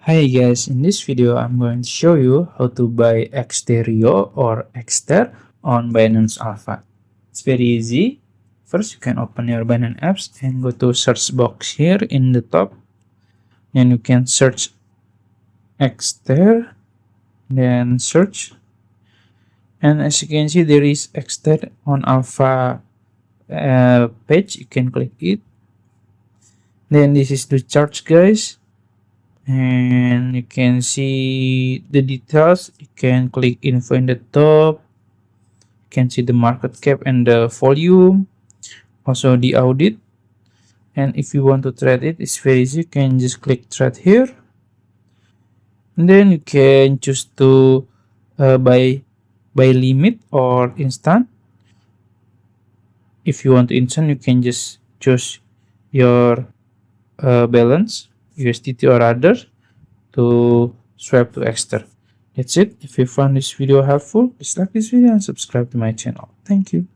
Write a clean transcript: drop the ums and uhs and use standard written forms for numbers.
Hi guys, in this video I'm going to show you how to buy Xterio or Xter on Binance Alpha. It's very easy. First you can open your Binance apps and go to search box here in the top, and you can search Xter, then search, and as you can see there is Xter on Alpha page. You can click it. Then this is the chart, guys, and you can see the details. You can click info in the top. You can see the market cap and the volume, also the audit. And if you want to trade it, it's very easy. You can just click trade here, and then you can choose to buy limit or instant. If you want to instant, you can just choose your balance, USDT or other, to swipe to Xter. That's it. If you found this video helpful, please like this video and subscribe to my channel. Thank you.